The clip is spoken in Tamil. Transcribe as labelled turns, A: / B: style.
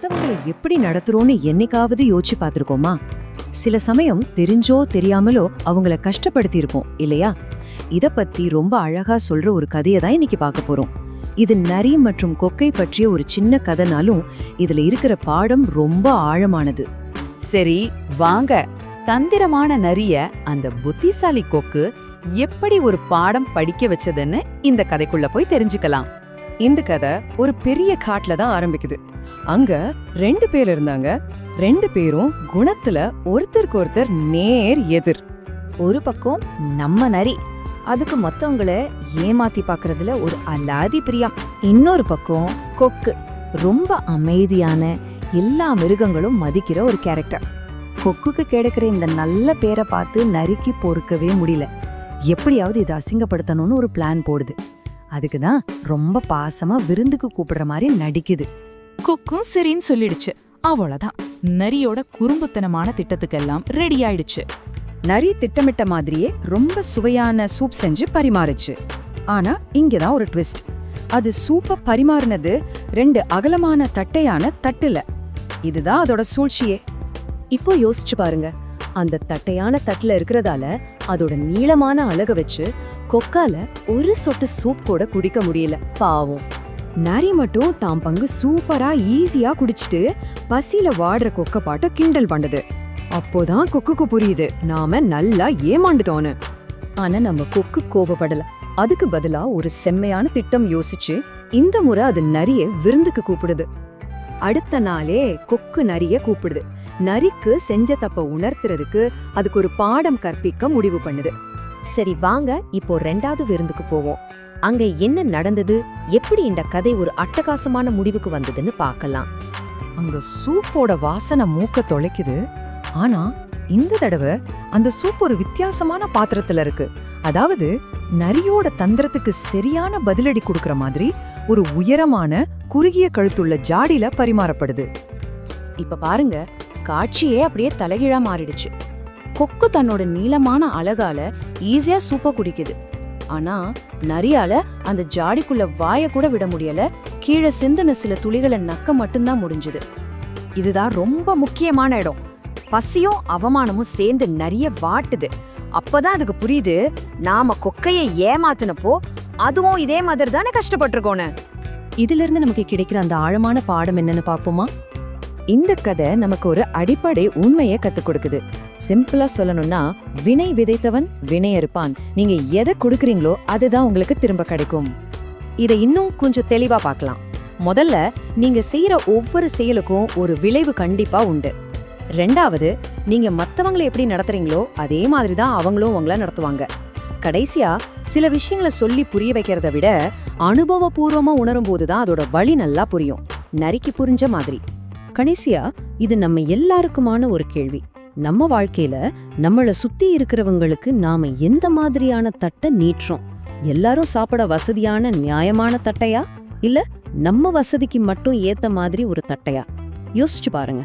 A: மத்தவங்களை எப்படி நடத்துறோம்னு என்னைக்காவது யோசிச்சு பார்த்திருக்கோமா? சில சமயம் தெரிஞ்சோ தெரியாமலோ அவங்கள கஷ்டப்படுத்தி இருப்போம் இல்லையா? இத பத்தி ரொம்ப அழகா சொல்ற ஒரு கதையை தான் இன்னைக்கு பார்க்க போறோம். இது நரி மற்றும் கொக்கை பற்றிய ஒரு சின்ன கதைனாலும் இதுல இருக்கிற பாடம் ரொம்ப ஆழமானது.
B: சரி வாங்க, தந்திரமான நரிய அந்த புத்திசாலி கொக்கு எப்படி ஒரு பாடம் படிக்க வச்சதுன்னு இந்த கதைக்குள்ள போய் தெரிஞ்சுக்கலாம்.
A: இந்த கதை ஒரு பெரிய காட்டுல தான் ஆரம்பிக்குது. அங்க 2 பேர் இருந்தாங்க. 2 பேரும் குணத்துல ஒருத்தருக்கு ஒருத்தர் நேர் எதிர். ஒரு பக்கம் நம்ம நரி, அதுக்கு மத்தவங்கள ஏமாத்தி பாக்குறதுல ஒரு அலாதி பிரியம். இன்னொரு பக்கம் கொக்கு, ரொம்ப அமைதியான, எல்லா மிருகங்களும் மதிக்கிற ஒரு கேரக்டர். கொக்குக்கு கிடைக்கிற இந்த நல்ல பேரை பார்த்து நரிக்கு பொறுக்கவே முடியல. எப்படியாவது இதை அசிங்கப்படுத்தணும்னு ஒரு பிளான் போடுது. அதுக்குதான் ரொம்ப பாசமா விருந்துக்கு கூப்பிடுற மாதிரி நடிக்குது.
B: கொக்கும் சரின்னு சொல்லிடுச்சு. அவ்வளவுதான், நரியோட குறும்புத்தனமான திட்டத்துக்கெல்லாம் ரெடி ஆயிடுச்சு.
A: நரி திட்டமிட்ட மாதிரியே ரொம்ப சுவையான சூப் செஞ்சு பரிமாறுச்சு. ஆனா இங்கதான் ஒரு ட்விஸ்ட். அது சூப்ப பரிமாறினது 2 அகலமான தட்டையான தட்டுல. இதுதான் அதோட சூழ்ச்சியே. இப்போ யோசிச்சு பாருங்க, அந்த தட்டையான தட்டுல இருக்கிறதால அதோட நீளமான அலக வச்சு கொக்கால ஒரு சொட்டு சூப் கூட குடிக்க முடியல. பாவம். நரி மட்டும் தான் பங்கு சூப்பரா ஈஸியா குடிச்சிட்டு பசியில வாடுற கொக்க பாட்ட கிண்டல் பண்ணுது. அப்போதான் கொக்குக்கு புரியுது, நாம நல்லா ஏமாண்டுட்டோன்னு. ஆனா நம்ம கொக்கு கோவப்படல. அதுக்கு பதிலா ஒரு செம்மையான திட்டம் யோசிச்சு இந்த முறை அது நரிய விருந்துக்கு கூப்பிடுது. அடுத்த நாளே கொக்கு நரிய கூப்பிடுது. நரிக்கு செஞ்ச தப்ப உணர்த்துறதுக்கு அதுக்கு ஒரு பாடம் கற்பிக்க முடிவு பண்ணுது. சரி வாங்க, இப்போ 2வது விருந்துக்கு போவோம். அங்க என்ன நடந்தது, எப்படி இந்த கதை ஒரு அட்டகாசமான முடிவுக்கு வந்ததுன்னு பார்க்கலாம். அங்க சூப்போட வாசனை மூக்க தொலைக்குது. ஆனா இந்த தடவை அந்த சூப் ஒரு வித்தியாசமான பாத்திரத்துல இருக்கு. அதாவது நரியோட தந்திரத்துக்கு சரியான பதிலடி கொடுக்கற மாதிரி ஒரு உயரமான குறுகிய கழுத்துள்ள ஜாடியில பரிமாறப்படுது. இப்ப பாருங்க, காட்சியே அப்படியே தலைகீழா மாறிடுச்சு. கொக்கு தன்னோட நீளமான அலகால ஈஸியா சூப்ப குடிக்குது. ஆனா நரியால அந்த ஜாடிக்குள்ள வாய கூட விட முடியல. கீழே சிந்தின சில துளிகளை நக்க மட்டும்தான் முடிஞ்சுது. இதுதான் ரொம்ப முக்கியமான இடம். பசியும் அவமானமும் சேர்ந்து நரிய வாட்டுது. அப்பதான் அதுக்கு புரியுது, நாம கொக்கையை ஏமாத்தினப்போ அதுவும் இதே மாதிரி தானே கஷ்டப்பட்டிருக்கோன்னு. இதுல இருந்து நமக்கு கிடைக்கிற அந்த ஆழமான பாடம் என்னன்னு பாப்போமா? இந்த கதை நமக்கு ஒரு அடிப்படை உண்மையை கத்துக் கொடுக்குது. சிம்பிளா சொல்லணும்னா, வினை விதைத்தவன் வினை அறுப்பான். நீங்க எதை கொடுக்குறீங்களோ அதுதான் உங்களுக்கு திரும்ப கிடைக்கும். இதை இன்னும் கொஞ்சம் தெளிவா பார்க்கலாம். முதல்ல, நீங்க செய்யற ஒவ்வொரு செயலுக்கும் ஒரு விளைவு கண்டிப்பா உண்டு. 2வது, நீங்க மத்தவங்களை எப்படி நடத்துறீங்களோ அதே மாதிரிதான் அவங்களும் உங்களை நடத்துவாங்க. கடைசியா, சில விஷயங்களை சொல்லி புரிய வைக்கிறத விட அனுபவபூர்வமா உணரும் போதுதான் அதோட வழி நல்லா புரியும். நரிக்கு புரிஞ்ச மாதிரி. கடைசியா, இது நம்ம எல்லாருக்குமான ஒரு கேள்வி. நம்ம வாழ்க்கையில நம்மள சுத்தி இருக்கிறவங்களுக்கு நாம எந்த மாதிரியான தட்டை நீட்டுறோம்? எல்லாரும் சாப்பிட வசதியான நியாயமான தட்டையா, இல்ல நம்ம வசதிக்கு மட்டும் ஏத்த மாதிரி ஒரு தட்டையா? யோசிச்சு பாருங்க.